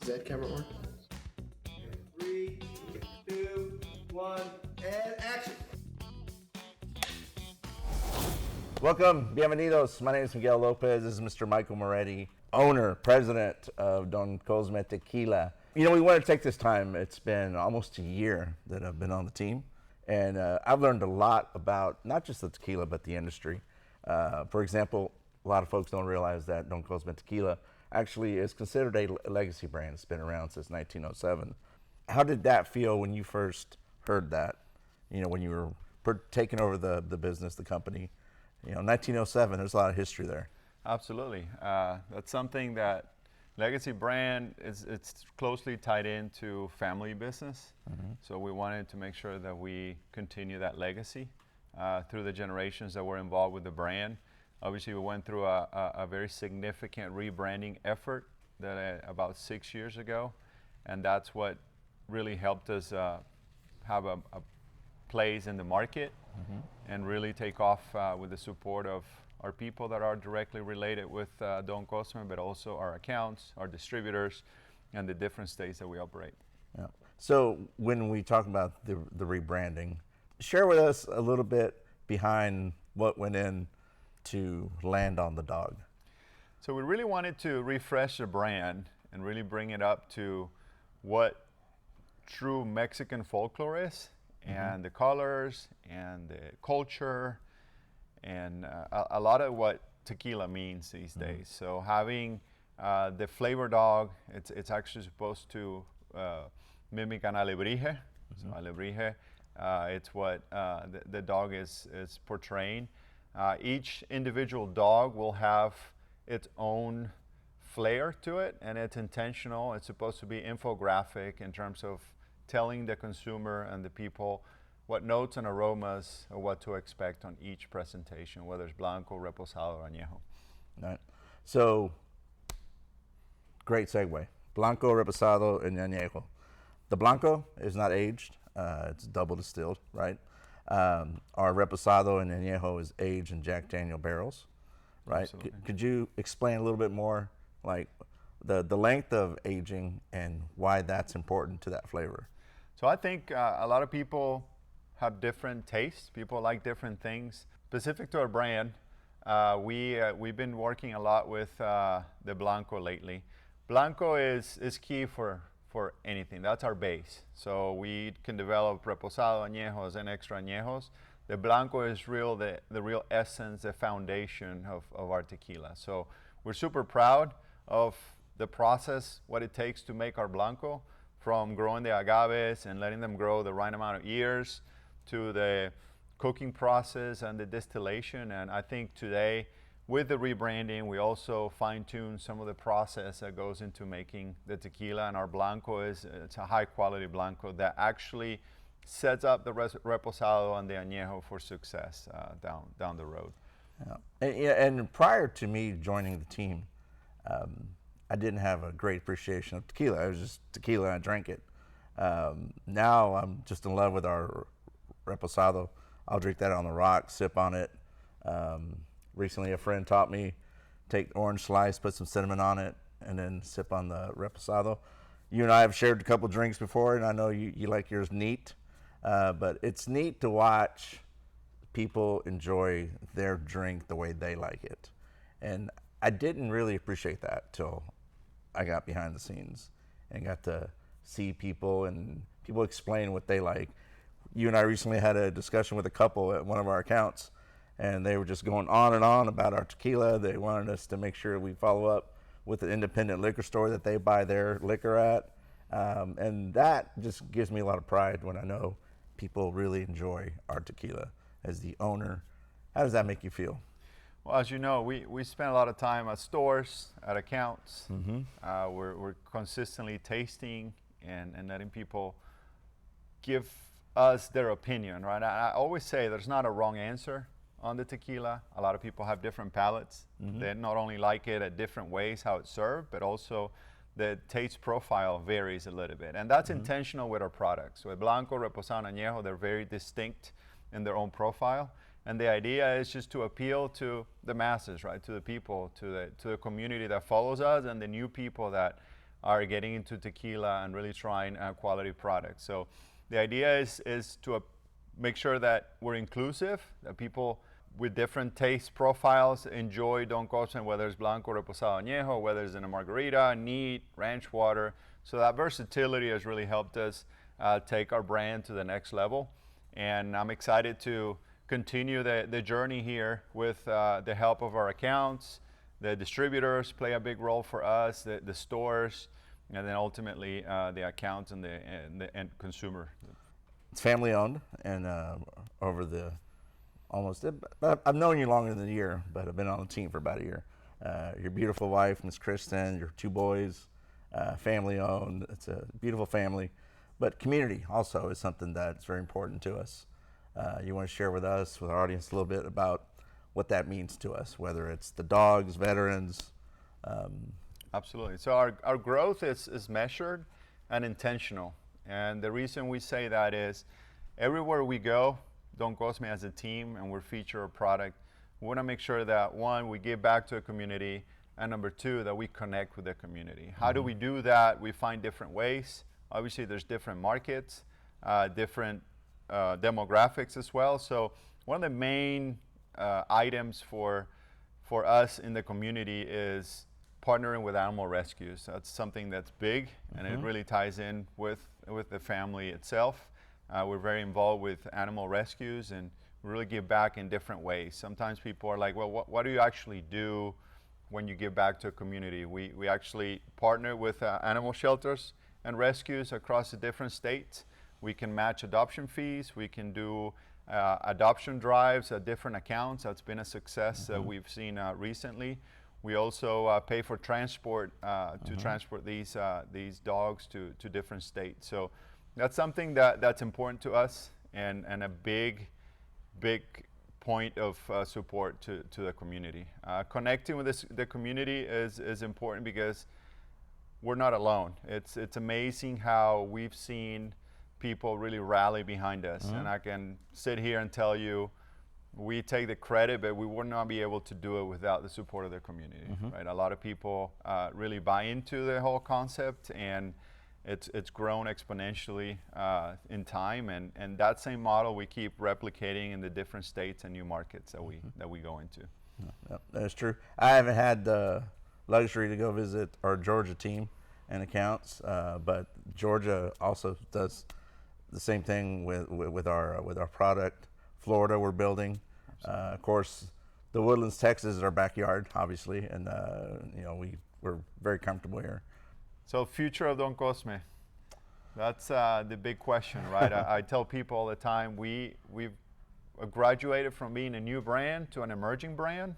that camera on? 3, 2, 1, and action. Welcome, bienvenidos. My name is Miguel Lopez. This is Mr. Michael Moretti, owner, president of Don Cosmé Tequila. You know, we want to take this time. It's been almost a year that I've been on the team, and I've learned a lot about not just the tequila, but the industry. For example, a lot of folks don't realize that Don Cosmé Tequila actually is considered a legacy brand. It's been around since 1907. How did that feel when you first heard that? You know, when you were taking over the business, the company? You know, 1907, there's a lot of history there. Absolutely. That's something that legacy brand it's closely tied into family business. So we wanted to make sure that we continue that legacy through the generations that were involved with the brand. Obviously, we went through a very significant rebranding effort that about 6 years ago, and that's what really helped us have a place in the market and really take off with the support of our people that are directly related with Don Cosme, but also our accounts, our distributors, and the different states that we operate. Yeah. So when we talk about the rebranding, share with us a little bit behind what went in to land on the dog. So we really wanted to refresh the brand and really bring it up to what true Mexican folklore is, and the colors and the culture and a lot of what tequila means these days. So having the flavor dog, it's actually supposed to mimic an alebrije. So alebrije, it's what the dog is portraying. Each individual dog will have its own flair to it, and it's intentional. It's supposed to be infographic in terms of telling the consumer and the people what notes and aromas or what to expect on each presentation, whether it's Blanco, Reposado, or Añejo. Right. So, great segue. Blanco, Reposado, and Añejo. The Blanco is not aged. It's double distilled, right? Our Reposado and Añejo is aged in Jack Daniel barrels, right? Could you explain a little bit more, like the length of aging and why that's important to that flavor? So I think a lot of people have different tastes. People like different things. Specific to our brand, we've been working a lot with the Blanco lately. Blanco is key for anything. That's our base. So we can develop Reposado Añejos and extra Añejos. The Blanco is the real essence, the foundation of our tequila. So we're super proud of the process, what it takes to make our Blanco, from growing the agaves and letting them grow the right amount of years to the cooking process and the distillation. And I think today, with the rebranding, we also fine-tune some of the process that goes into making the tequila. And our Blanco it's a high-quality Blanco that actually sets up the Reposado and the Añejo for success down the road. Yeah. And prior to me joining the team, I didn't have a great appreciation of tequila. It was just tequila and I drank it. Now I'm just in love with our Reposado. I'll drink that on the rocks, sip on it. Recently a friend taught me, take orange slice, put some cinnamon on it, and then sip on the Reposado. You and I have shared a couple drinks before, and I know you like yours neat. But it's neat to watch people enjoy their drink the way they like it. And I didn't really appreciate that till I got behind the scenes and got to see people and people explain what they like. You and I recently had a discussion with a couple at one of our accounts, and they were just going on and on about our tequila. They wanted us to make sure we follow up with the independent liquor store that they buy their liquor at. And that just gives me a lot of pride when I know people really enjoy our tequila. As the owner, how does that make you feel? Well, as you know, we spend a lot of time at stores, at accounts. We're consistently tasting and letting people give us their opinion, right? I always say there's not a wrong answer on the tequila. A lot of people have different palates. They not only like it at different ways, how it's served, but also the taste profile varies a little bit. And that's intentional with our products. So Blanco, Reposado, and Añejo, they're very distinct in their own profile. And the idea is just to appeal to the masses, right? To the people, to the community that follows us, and the new people that are getting into tequila and really trying quality products. So the idea is to make sure that we're inclusive, that people with different taste profiles enjoy Don Cosme, whether it's Blanco, Reposado, Añejo, whether it's in a margarita, neat, ranch water. So that versatility has really helped us take our brand to the next level. And I'm excited to continue the journey here with the help of our accounts. The distributors play a big role for us, the stores, and then ultimately the accounts and the end consumer. It's family owned, and over the I've known you longer than a year, but I've been on the team for about a year. Your beautiful wife, Miss Kristen, your 2 boys, family owned. It's a beautiful family, but community also is something that's very important to us. You want to share with us, with our audience, a little bit about what that means to us, whether it's the dogs, veterans. Absolutely. So our growth is measured and intentional. And the reason we say that is everywhere we go, Don Cosme as a team, and we're feature a product, we want to make sure that, one, we give back to the community, and number 2, that we connect with the community. How do we do that? We find different ways. Obviously, there's different markets, different demographics as well. So one of the main items for us in the community is partnering with animal rescues. That's something that's big, and it really ties in with the family itself. We're very involved with animal rescues and really give back in different ways. Sometimes people are like, well, what do you actually do when you give back to a community? We actually partner with animal shelters and rescues across the different states. We can match adoption fees. We can do adoption drives at different accounts. That's been a success that we've seen recently. We also pay for transport to transport these dogs to different states. So that's something that's important to us, and a big point of support to the community. Connecting with the community is important because we're not alone. It's amazing how we've seen people really rally behind us, and I can sit here and tell you we take the credit, but we would not be able to do it without the support of the community. Right? A lot of people really buy into the whole concept, and it's grown exponentially in time, and that same model we keep replicating in the different states and new markets that we go into. Yep, that's true. I haven't had the luxury to go visit our Georgia team and accounts, but Georgia also does the same thing with our product. Florida, we're building. Of course, the Woodlands, Texas is our backyard, obviously, and we're very comfortable here. So, future of Don Cosme, that's the big question, right? I tell people all the time, we've graduated from being a new brand to an emerging brand,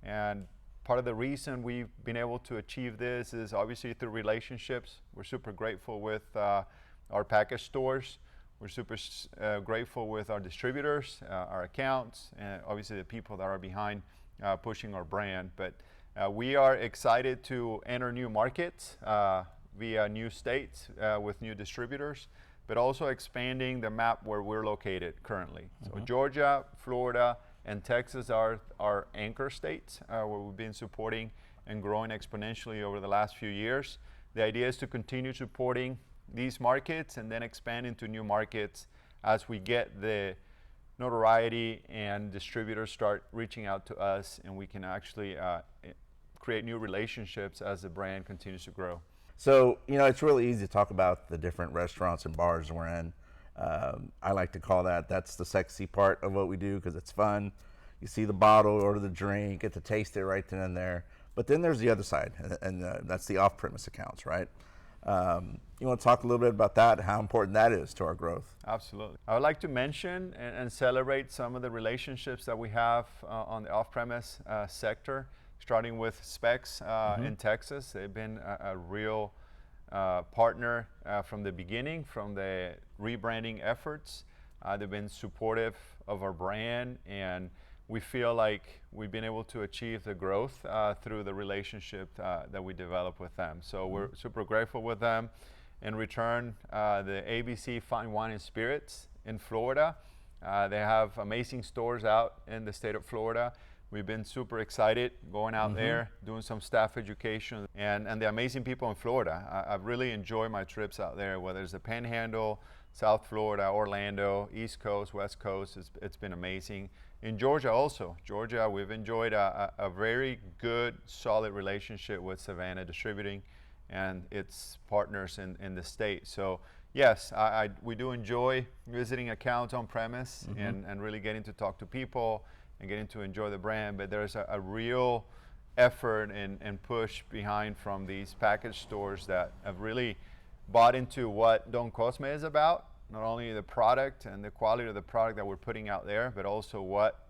and part of the reason we've been able to achieve this is obviously through relationships. We're super grateful with our package stores. We're super grateful with our distributors, our accounts, and obviously the people that are behind pushing our brand. But we are excited to enter new markets via new states with new distributors, but also expanding the map where we're located currently. So Georgia, Florida, and Texas are our anchor states where we've been supporting and growing exponentially over the last few years. The idea is to continue supporting these markets and then expand into new markets as we get the notoriety and distributors start reaching out to us, and we can actually create new relationships as the brand continues to grow. So, it's really easy to talk about the different restaurants and bars we're in. I like to call that's the sexy part of what we do because it's fun. You see the bottle, order the drink, get to taste it right then and there. But then there's the other side, and that's the off-premise accounts, right? You want to talk a little bit about that, how important that is to our growth? Absolutely. I would like to mention and celebrate some of the relationships that we have on the off-premise sector, starting with Specs in Texas. They've been a real partner from the beginning, from the rebranding efforts. They've been supportive of our brand, and we feel like we've been able to achieve the growth through the relationship that we develop with them. So we're super grateful with them. In return, the ABC Fine Wine and Spirits in Florida, they have amazing stores out in the state of Florida. We've been super excited going out there, doing some staff education, and the amazing people in Florida. I've really enjoyed my trips out there, whether it's the Panhandle, South Florida, Orlando, East Coast, West Coast. It's been amazing. In Georgia also. Georgia, we've enjoyed a very good, solid relationship with Savannah Distributing and its partners in the state. So yes, we do enjoy visiting accounts on premise and really getting to talk to people and getting to enjoy the brand, but there's a real effort and push behind from these package stores that have really bought into what Don Cosmé is about, not only the product and the quality of the product that we're putting out there, but also what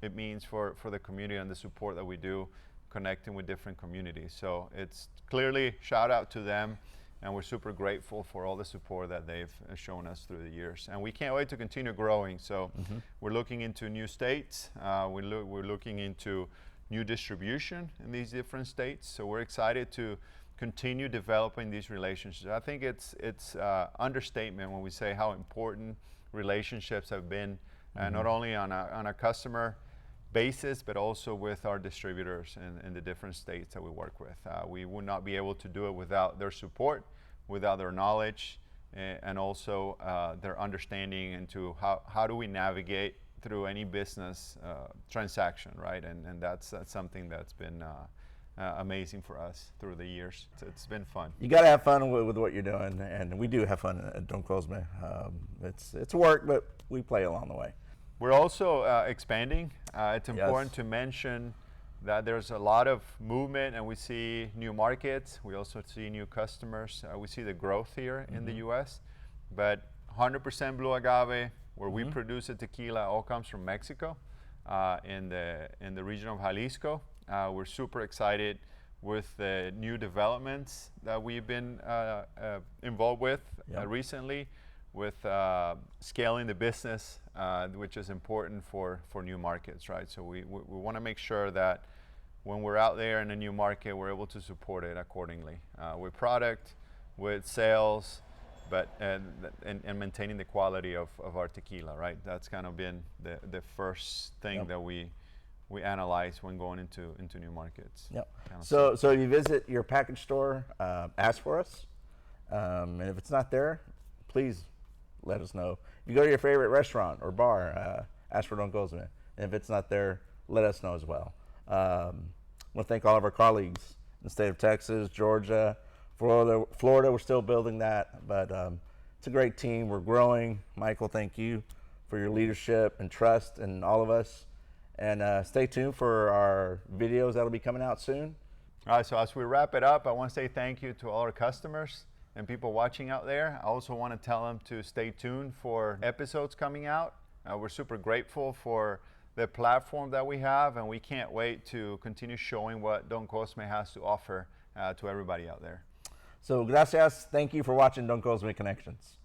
it means for the community and the support that we do connecting with different communities. So it's clearly shout out to them, and we're super grateful for all the support that they've shown us through the years. And we can't wait to continue growing. So we're looking into new states. We're looking into new distribution in these different states. So we're excited to continue developing these relationships. I think it's understatement when we say how important relationships have been, not only on a customer basis, but also with our distributors in the different states that we work with. We would not be able to do it without their support, without their knowledge, and also their understanding into how do we navigate through any business transaction, right? And that's something that's been amazing for us through the years. It's been fun. You got to have fun with what you're doing, and we do have fun at Don Cosmé. It's work, but we play along the way. We're also expanding. It's important to mention that there's a lot of movement, and we see new markets. We also see new customers. We see the growth here in the U.S., but 100% blue agave, where we produce the tequila, all comes from Mexico, in the region of Jalisco. We're super excited with the new developments that we've been involved with recently, with scaling the business, which is important for new markets, right? So we want to make sure that when we're out there in a new market, we're able to support it accordingly, with product, with sales, but and maintaining the quality of our tequila, right? That's kind of been the first thing that we analyze when going into new markets. Yep. So if you visit your package store, ask for us, and if it's not there, please let us know. If you go to your favorite restaurant or bar, ask for Don Cosmé. And if it's not there, let us know as well. I want to thank all of our colleagues in the state of Texas, Georgia, Florida. We're still building that, but it's a great team. We're growing. Michael, thank you for your leadership and trust in all of us. And stay tuned for our videos that'll be coming out soon. All right, so as we wrap it up, I want to say thank you to all our customers and people watching out there. I also want to tell them to stay tuned for episodes coming out. We're super grateful for the platform that we have, and we can't wait to continue showing what Don Cosmé has to offer to everybody out there. So gracias. Thank you for watching Don Cosmé Connections.